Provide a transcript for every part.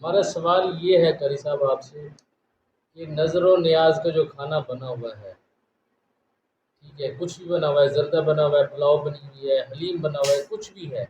ہمارا سوال یہ ہے قاری صاحب آپ سے کہ نظر و نیاز کا جو کھانا بنا ہوا ہے، ٹھیک ہے، کچھ بھی بنا ہوا ہے، زردہ بنا ہوا ہے، پلاؤ بنی ہوئی ہے، حلیم بنا ہوا ہے، کچھ بھی ہے،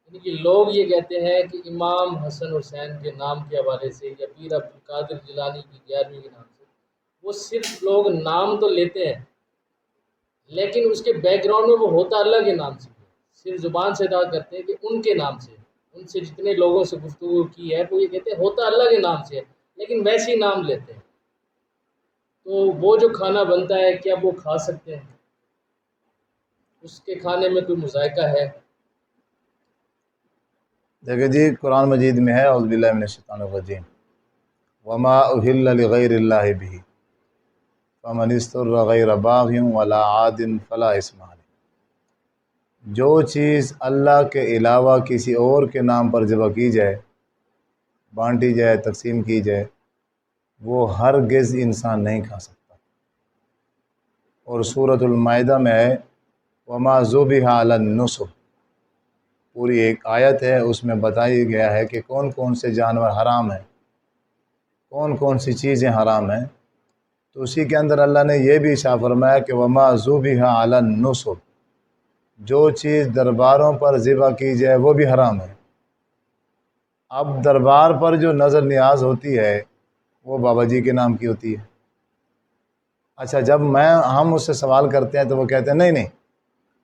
یعنی کہ لوگ یہ کہتے ہیں کہ امام حسن حسین کے نام کے حوالے سے یا پیر عبدالقادر جیلانی کی 11ویں کے نام سے، وہ صرف لوگ نام تو لیتے ہیں لیکن اس کے بیک گراؤنڈ میں وہ ہوتا اللہ کے نام سے ہے، صرف زبان سے ادا کرتے ہیں کہ ان کے نام سے، ان سے جتنے لوگوں سے گفتگو کی ہے وہ یہ کہتے ہیں ہوتا اللہ کے نام سے ہے لیکن ویسے ہی نام لیتے ہیں۔ تو وہ جو کھانا بنتا ہے کیا وہ کھا سکتے ہیں؟ اس کے کھانے میں کوئی مذائقہ ہے؟ دیکھیں جی، قرآن مجید میں ہے اعوذ باللہ من الشیطان الرجیم وما اہل لغیر اللہ بہ فمن اضطر غیر باغ ولا عاد فلا اثم علیہ۔ جو چیز اللہ کے علاوہ کسی اور کے نام پر ذبح کی جائے، بانٹی جائے، تقسیم کی جائے، وہ ہرگز انسان نہیں کھا سکتا۔ اور سورۃ المائدہ میں ہے وما ذبح علی النصب، پوری ایک آیت ہے، اس میں بتایا گیا ہے کہ کون کون سے جانور حرام ہیں، کون کون سی چیزیں حرام ہیں۔ تو اسی کے اندر اللہ نے یہ بھی ارشاد فرمایا کہ وما ذبح علی النصب، جو چیز درباروں پر ذبح کی جائے وہ بھی حرام ہے۔ اب دربار پر جو نظر نیاز ہوتی ہے وہ بابا جی کے نام کی ہوتی ہے۔ اچھا، جب ہم اس سے سوال کرتے ہیں تو وہ کہتے ہیں نہیں نہیں،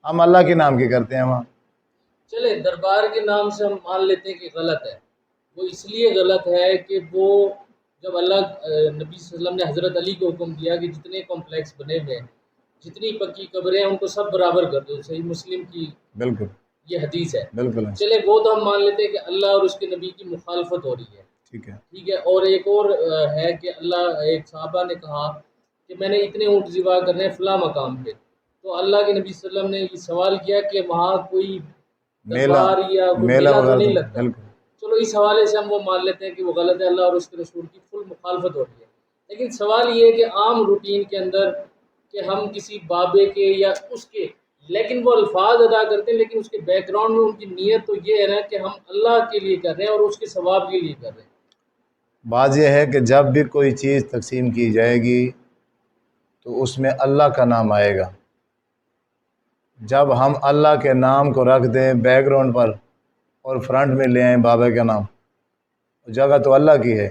ہم اللہ کے نام کی کرتے ہیں وہاں۔ چلے دربار کے نام سے ہم مان لیتے ہیں کہ غلط ہے، وہ اس لیے غلط ہے کہ وہ جب اللہ نبی صلی اللہ علیہ وسلم نے حضرت علی کو حکم دیا کہ جتنے کمپلیکس بنے ہوئے ہیں، جتنی پکی قبریں ہیں ان کو سب برابر کر دو، صحیح مسلم کی بالکل یہ حدیث ہے، بالکل چلے وہ تو ہم مان لیتے ہیں کہ اللہ اور اس کے نبی کی مخالفت ہو رہی ہے، ٹھیک ہے۔ ٹھیک ہے، اور ایک اور ہے کہ اللہ ایک صحابہ نے کہا کہ میں نے اتنے اونٹ ذبح کرنے ہیں فلاں مقام پہ، تو اللہ کے نبی صلی اللہ علیہ وسلم نے یہ سوال کیا کہ وہاں کوئی دربار یا کوئی میلہ تو نہیں لگتا، بالکل چلو اس حوالے سے ہم وہ مان لیتے ہیں کہ وہ غلط ہے، اللہ اور اس کے رسول کی فل مخالفت ہو رہی ہے، لیکن سوال یہ ہے کہ عام روٹین کے اندر کہ ہم کسی بابے کے یا اس کے، لیکن وہ الفاظ ادا کرتے ہیں لیکن اس کے بیک گراؤنڈ میں ان کی نیت تو یہ ہے نا کہ ہم اللہ کے لیے کر رہے ہیں اور اس کے ثواب کے لیے کر رہے ہیں۔ بات یہ ہے کہ جب بھی کوئی چیز تقسیم کی جائے گی تو اس میں اللہ کا نام آئے گا۔ جب ہم اللہ کے نام کو رکھ دیں بیک گراؤنڈ پر اور فرنٹ میں لے آئیں بابا کا نام، جگہ تو اللہ کی ہے۔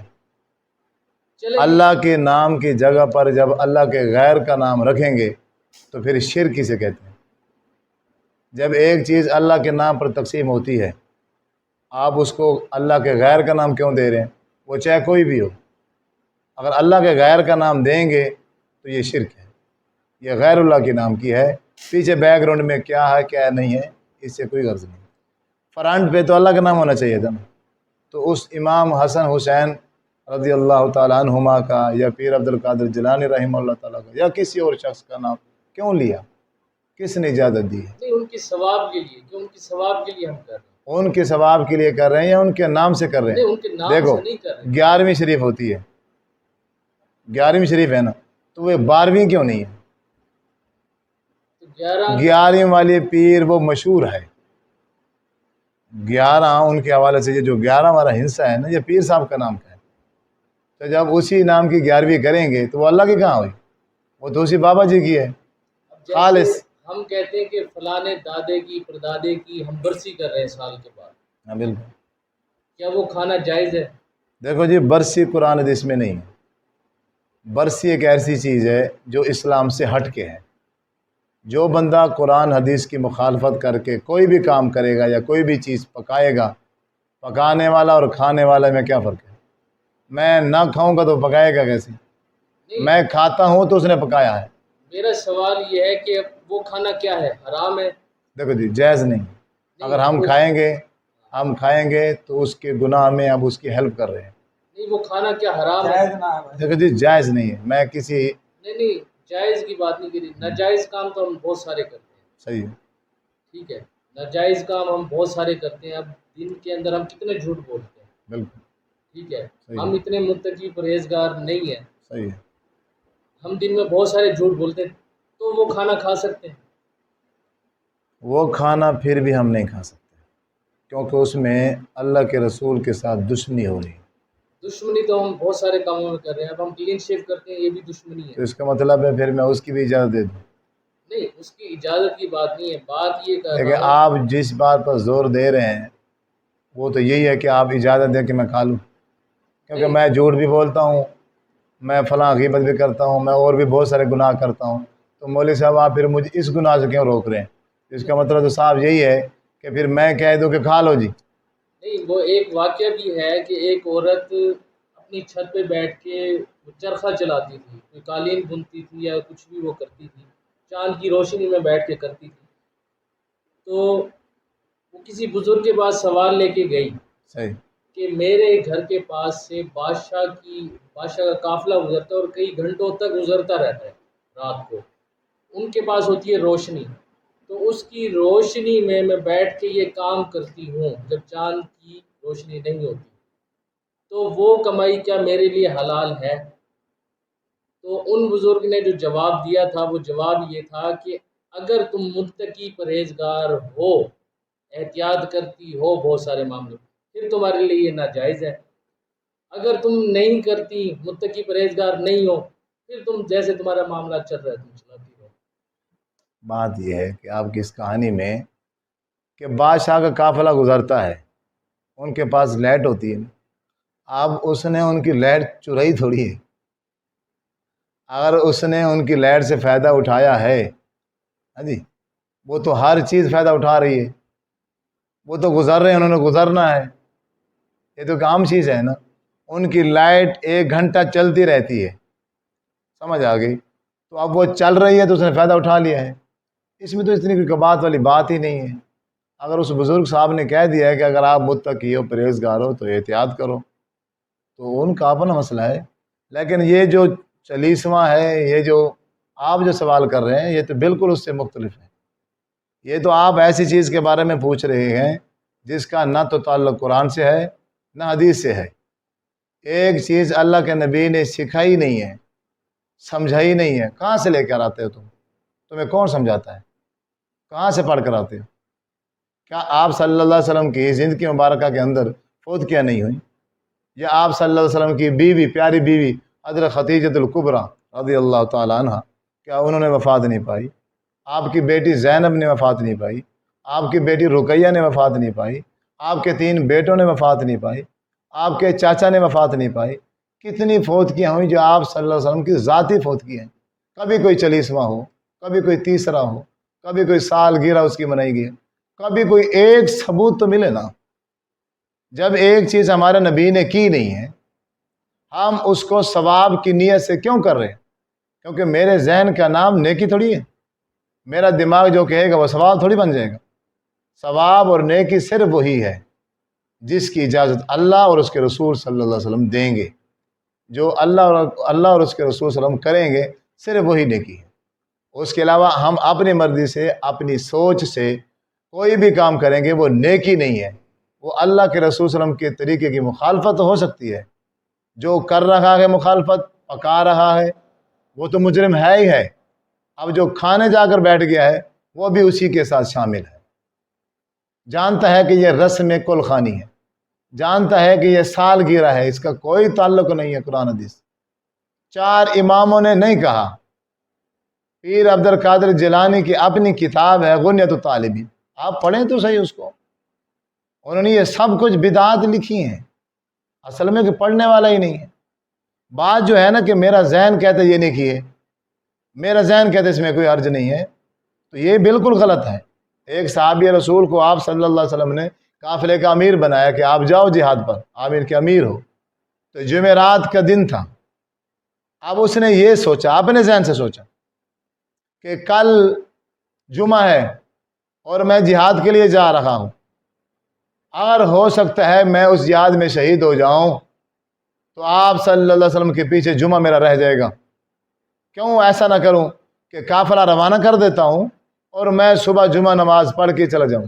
اللہ کے نام کی جگہ پر جب اللہ کے غیر کا نام رکھیں گے تو پھر شرک کسے کہتے ہیں؟ جب ایک چیز اللہ کے نام پر تقسیم ہوتی ہے، آپ اس کو اللہ کے غیر کا نام کیوں دے رہے ہیں؟ وہ چاہے کوئی بھی ہو، اگر اللہ کے غیر کا نام دیں گے تو یہ شرک ہے، یہ غیر اللہ کے نام کی ہے۔ پیچھے بیک گراؤنڈ میں کیا ہے کیا نہیں ہے اس سے کوئی غرض نہیں، فرنٹ پہ تو اللہ کا نام ہونا چاہیے تھا نا۔ تو اس امام حسن حسین رضی اللہ تعالیٰ عنہما کا یا پیر عبدالقادر جیلانی رحمہ اللہ تعالیٰ کا یا کسی اور شخص کا نام کیوں لیا؟ کس نے اجازت دی ہے؟ نہیں، ان کے ثواب کے لیے، کہ ان کے ثواب کے لیے ہم کر رہے ہیں، ان کے ثواب کے لیے کر رہے ہیں یا ان کے نام سے کر رہے نہیں ہیں؟ ان کے نام دیکھو سے نہیں کر رہے ہیں۔ 11ویں شریف ہوتی ہے، 11ویں شریف ہے نا، تو وہ 12ویں کیوں نہیں ہے؟ تو 11 11ویں والے پیر وہ مشہور ہے، 11 ان کے حوالے سے یہ جو 11 والا ہنسا ہے نا یہ پیر صاحب کا نام کا ہے، تو جب اسی نام کی 11ویں کریں گے تو وہ اللہ کی کہاں ہوئی؟ وہ تو اسی بابا جی کی ہے خالص۔ جیسے ہم کہتے ہیں کہ فلانے دادے کی پردادے کی ہم برسی کر رہے ہیں سال کے بعد، ہاں بالکل۔ کیا وہ کھانا جائز ہے؟ دیکھو جی، برسی قرآن حدیث میں نہیں ہے۔ برسی ایک ایسی چیز ہے جو اسلام سے ہٹ کے ہے۔ جو بندہ قرآن حدیث کی مخالفت کر کے کوئی بھی کام کرے گا یا کوئی بھی چیز پکائے گا، پکانے والا اور کھانے والا میں کیا فرق ہے؟ میں نہ کھاؤں گا تو پکائے گا کیسے؟ نہیں، میں کھاتا ہوں تو اس نے پکایا ہے۔ میرا سوال یہ ہے کہ وہ کھانا کیا ہے، حرام ہے؟ دیکھو جی، جائز نہیں۔ اگر ہم کھائیں گے تو اس کے گناہ میں اب اس کی ہیلپ کر رہے ہیں۔ نہیں، وہ کھانا کیا حرام ہے؟ دیکھو جی، جائز نہیں ہے، میں کسی نہیں جائز کی بات نہیں کری، ناجائز کام تو ہم بہت سارے کرتے ہیں، صحیح ہے، ٹھیک ہے، ناجائز کام ہم بہت سارے کرتے ہیں، اب دن کے اندر ہم کتنے جھوٹ بولتے ہیں، بالکل ٹھیک ہے، صحیح ہم اتنے متقی پرہیزگار نہیں ہیں، صحیح ہے۔ ہم دن میں بہت سارے جھوٹ بولتے ہیں، تو وہ کھانا کھا سکتے ہیں؟ وہ کھانا پھر بھی ہم نہیں کھا سکتے کیونکہ اس میں اللہ کے رسول کے ساتھ دشمنی ہو رہی ہے۔ دشمنی تو ہم بہت سارے کاموں میں کر رہے ہیں. اب ہم کلین شیو کرتے ہیں، یہ بھی دشمنی ہے. تو اس کا مطلب ہے پھر میں اس کی بھی اجازت دے دوں. نہیں، اس کی اجازت کی بات نہیں ہے، بات یہ کر دیکھیں رہا ہوں. آپ جس بات پر زور دے رہے ہیں وہ تو یہی ہے کہ آپ اجازت دیں کہ میں کھا لوں، کیونکہ نہیں میں جھوٹ بھی بولتا ہوں، میں فلاں غیبت بھی کرتا ہوں، میں اور بھی بہت سارے گناہ کرتا ہوں. تو مولوی صاحب آپ پھر مجھے اس گناہ سے کیوں روک رہے ہیں؟ اس کا مطلب تو صاحب یہی ہے کہ پھر میں کہہ دوں کہ کھا لو جی. نہیں، وہ ایک واقعہ بھی ہے کہ ایک عورت اپنی چھت پہ بیٹھ کے چرخہ چلاتی تھی، کوئی قالین بنتی تھی یا کچھ بھی وہ کرتی تھی، چاند کی روشنی میں بیٹھ کے کرتی تھی. تو وہ کسی بزرگ کے پاس سوال لے کے گئی صحیح. کہ میرے گھر کے پاس سے بادشاہ کا قافلہ گزرتا ہے اور کئی گھنٹوں تک گزرتا رہتا ہے رات کو. ان کے پاس ہوتی ہے روشنی، تو اس کی روشنی میں بیٹھ کے یہ کام کرتی ہوں جب چاند کی روشنی نہیں ہوتی. تو وہ کمائی کیا میرے لیے حلال ہے؟ تو ان بزرگ نے جو جواب دیا تھا وہ جواب یہ تھا کہ اگر تم متقی پرہیزگار ہو، احتیاط کرتی ہو بہت سارے معاملوں، پھر تمہارے لیے یہ ناجائز ہے. اگر تم نہیں کرتی، متقی پرہیزگار نہیں ہو، پھر تم جیسے تمہارا معاملہ چل رہا ہے تم چلاتی ہو. بات یہ ہے کہ آپ کی اس کہانی میں کہ بادشاہ کا قافلہ گزرتا ہے، ان کے پاس لائٹ ہوتی ہے، اب اس نے ان کی لائٹ چرائی تھوڑی ہے. اگر اس نے ان کی لائٹ سے فائدہ اٹھایا ہے، ہاں جی، وہ تو ہر چیز فائدہ اٹھا رہی ہے، وہ تو گزر رہے ہیں، انہوں نے گزرنا ہے، یہ تو ایک عام چیز ہے نا. ان کی لائٹ 1 گھنٹہ چلتی رہتی ہے، سمجھ آ گئی؟ تو اب وہ چل رہی ہے تو اس نے فائدہ اٹھا لیا ہے، اس میں تو اتنی کوئی کبات والی بات ہی نہیں ہے. اگر اس بزرگ صاحب نے کہہ دیا ہے کہ اگر آپ متقی ہو، پرہیزگار ہو، تو احتیاط کرو، تو ان کا اپنا مسئلہ ہے. لیکن یہ جو 40واں ہے، یہ جو آپ جو سوال کر رہے ہیں، یہ تو بالکل اس سے مختلف ہے. یہ تو آپ ایسی چیز کے بارے میں پوچھ رہے ہیں جس کا نہ تو تعلق قرآن سے ہے نہ حدیث سے ہے. ایک چیز اللہ کے نبی نے سکھائی نہیں ہے، سمجھائی نہیں ہے، کہاں سے لے کر آتے ہو تمہیں کون سمجھاتا ہے؟ کہاں سے پڑھ کر آتے ہو؟ کیا آپ صلی اللہ علیہ وسلم کی زندگی مبارکہ کے اندر فوت کیا نہیں ہوئی؟ یا آپ صلی اللہ علیہ وسلم کی بیوی، پیاری بیوی حضرت خدیجۃ الکبریٰ رضی اللہ تعالی عنہ، کیا انہوں نے وفات نہیں پائی؟ آپ کی بیٹی زینب نے وفات نہیں پائی؟ آپ کی بیٹی رقیہ نے وفات نہیں پائی؟ آپ کے 3 بیٹوں نے وفات نہیں پائی؟ آپ کے چاچا نے وفات نہیں پائی؟ کتنی فوتکیاں ہوئیں جو آپ صلی اللہ علیہ وسلم کی ذاتی فوتکی ہیں. کبھی کوئی 40واں ہو، کبھی کوئی 30واں ہو، کبھی کوئی سال گرہ اس کی منائی گئی، کبھی کوئی ایک ثبوت تو ملے نا. جب ایک چیز ہمارے نبی نے کی نہیں ہے، ہم اس کو ثواب کی نیت سے کیوں کر رہے ہیں؟ کیونکہ میرے ذہن کا نام نیکی تھوڑی ہے، میرا دماغ جو کہے گا وہ ثواب تھوڑی بن جائے گا. ثواب اور نیکی صرف وہی ہے جس کی اجازت اللہ اور اس کے رسول صلی اللہ علیہ وسلم دیں گے. جو اللہ اور اس کے رسول صلی اللہ علیہ وسلم کریں گے صرف وہی نیکی ہے. اس کے علاوہ ہم اپنی مرضی سے، اپنی سوچ سے کوئی بھی کام کریں گے وہ نیکی نہیں ہے، وہ اللہ کے رسول صلی اللہ علیہ وسلم کے طریقے کی مخالفت ہو سکتی ہے. جو کر رہا ہے مخالفت، پکا رہا ہے، وہ تو مجرم ہے ہی ہے. اب جو کھانے جا کر بیٹھ گیا ہے وہ بھی اسی کے ساتھ شامل ہے. جانتا ہے کہ یہ رسم کل خوانی ہے، جانتا ہے کہ یہ سال گرہ ہے، اس کا کوئی تعلق نہیں ہے قرآن حدیث. 4 اماموں نے نہیں کہا. پیر عبد القادر جیلانی کی اپنی کتاب ہے غنیۃ الطالبین، آپ پڑھیں تو صحیح اس کو. انہوں نے یہ سب کچھ بدعات لکھی ہیں، اصل میں کہ پڑھنے والا ہی نہیں ہے. بات جو ہے نا کہ میرا ذہن کہتا ہے یہ نہیں کیے، میرا ذہن کہتا ہے اس میں کوئی حرج نہیں ہے، تو یہ بالکل غلط ہے. ایک صحابی رسول کو آپ صلی اللہ علیہ وسلم نے قافلے کا امیر بنایا کہ آپ جاؤ جہاد پر، عامر کے امیر ہو. تو جمعرات کا دن تھا. اب اس نے یہ سوچا، اپنے ذہن سے سوچا کہ کل جمعہ ہے اور میں جہاد کے لیے جا رہا ہوں، اگر ہو سکتا ہے میں اس جہاد میں شہید ہو جاؤں تو آپ صلی اللہ علیہ وسلم کے پیچھے جمعہ میرا رہ جائے گا. کیوں ایسا نہ کروں کہ قافلہ روانہ کر دیتا ہوں اور میں صبح جمعہ نماز پڑھ کے چلا جاؤں.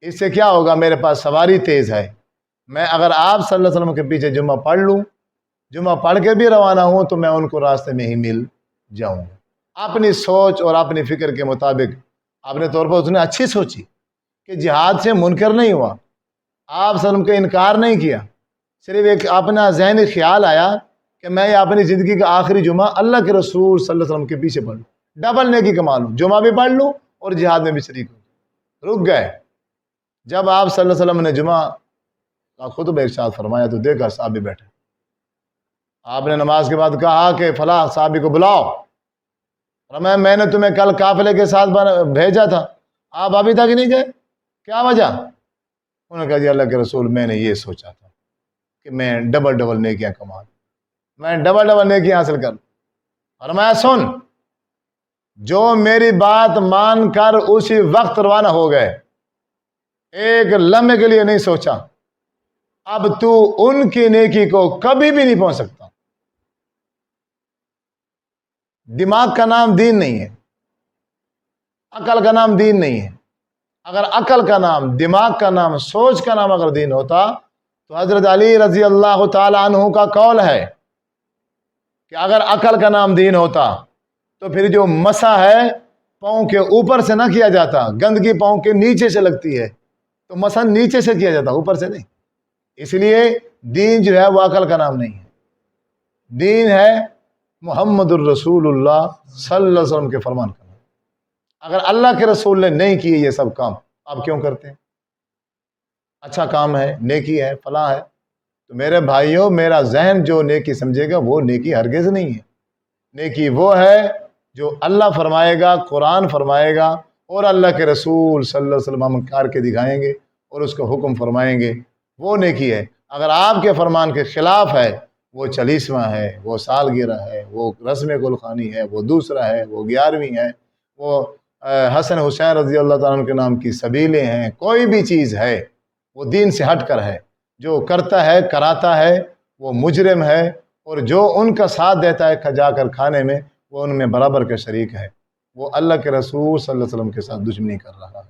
اس سے کیا ہوگا، میرے پاس سواری تیز ہے، میں اگر آپ صلی اللہ علیہ وسلم کے پیچھے جمعہ پڑھ لوں، جمعہ پڑھ کے بھی روانہ ہوں تو میں ان کو راستے میں ہی مل جاؤں. اپنی سوچ اور اپنی فکر کے مطابق اپنے طور پر اس نے اچھی سوچی کہ جہاد سے منکر نہیں ہوا، آپ صلی اللہ علیہ وسلم کا انکار نہیں کیا، صرف ایک اپنا ذہنی خیال آیا کہ میں یہ اپنی زندگی کا آخری جمعہ اللہ کے رسول صلی اللہ علیہ وسلم کے پیچھے پڑھ لوں، ڈبل نیکی کما لوں، جمعہ بھی پڑھ لوں اور جہاد میں بھی شریک ہوں۔ رک گئے۔ جب آپ صلی اللہ علیہ وسلم نے جمعہ کا خطبہ ارشاد فرمایا تو دیکھا صحابی بیٹھے، آپ نے نماز کے بعد کہا کہ فلاں صحابی کو بلاؤ، فرمایا میں نے تمہیں کل قافلے کے ساتھ بھیجا تھا، آپ ابھی تک نہیں گئے، کیا وجہ؟ انہوں نے کہا جی اللہ کے رسول میں نے یہ سوچا تھا کہ میں ڈبل نیکیاں کما لوں، میں ڈبل نیکیاں حاصل کر لوں۔ فرمایا سن، جو میری بات مان کر اسی وقت روانہ ہو گئے، ایک لمحے کے لیے نہیں سوچا، اب تو ان کی نیکی کو کبھی بھی نہیں پہنچ سکتا۔ دماغ کا نام دین نہیں ہے، عقل کا نام دین نہیں ہے۔ اگر عقل کا نام، دماغ کا نام، سوچ کا نام اگر دین ہوتا تو حضرت علی رضی اللہ تعالی عنہ کا قول ہے کہ اگر عقل کا نام دین ہوتا تو پھر جو مسح ہے پاؤں کے اوپر سے نہ کیا جاتا، گندگی پاؤں کے نیچے سے لگتی ہے تو مسح نیچے سے کیا جاتا، اوپر سے نہیں۔ اس لیے دین جو ہے وہ عقل کا نام نہیں ہے، دین ہے محمد الرسول اللہ صلی اللہ علیہ وسلم کے فرمان کا نام۔ اگر اللہ کے رسول نے نہیں کیے یہ سب کام، آپ کیوں کرتے ہیں؟ اچھا کام ہے، نیکی ہے، فلاں ہے، تو میرے بھائیوں میرا ذہن جو نیکی سمجھے گا وہ نیکی ہرگز نہیں ہے۔ نیکی وہ ہے جو اللہ فرمائے گا، قرآن فرمائے گا اور اللہ کے رسول صلی اللہ علیہ وسلم ہم کر کے دکھائیں گے اور اس کا حکم فرمائیں گے، وہ نیکی ہے۔ اگر آپ کے فرمان کے خلاف ہے، وہ 40واں ہے، وہ سالگرہ ہے، وہ رسم گلخانی ہے، وہ دوسرا ہے، وہ 11ویں ہے، وہ حسن حسین رضی اللہ تعالیٰ عنہ کے نام کی سبیلیں ہیں، کوئی بھی چیز ہے وہ دین سے ہٹ کر ہے، جو کرتا ہے کراتا ہے وہ مجرم ہے، اور جو ان کا ساتھ دیتا ہے جا کر کھانے میں وہ ان میں برابر کا شریک ہے، وہ اللہ کے رسول صلی اللہ علیہ وسلم کے ساتھ دشمنی کر رہا ہے،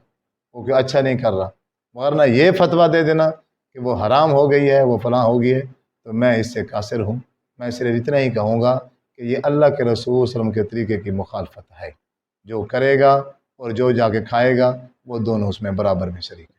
وہ کہ اچھا نہیں کر رہا۔ ورنہ یہ فتویٰ دے دینا کہ وہ حرام ہو گئی ہے، وہ فلاں ہو گئی ہے، تو میں اس سے قاصر ہوں۔ میں صرف اتنا ہی کہوں گا کہ یہ اللہ کے رسول صلی اللہ علیہ وسلم کے طریقے کی مخالفت ہے، جو کرے گا اور جو جا کے کھائے گا وہ دونوں اس میں برابر میں شریک۔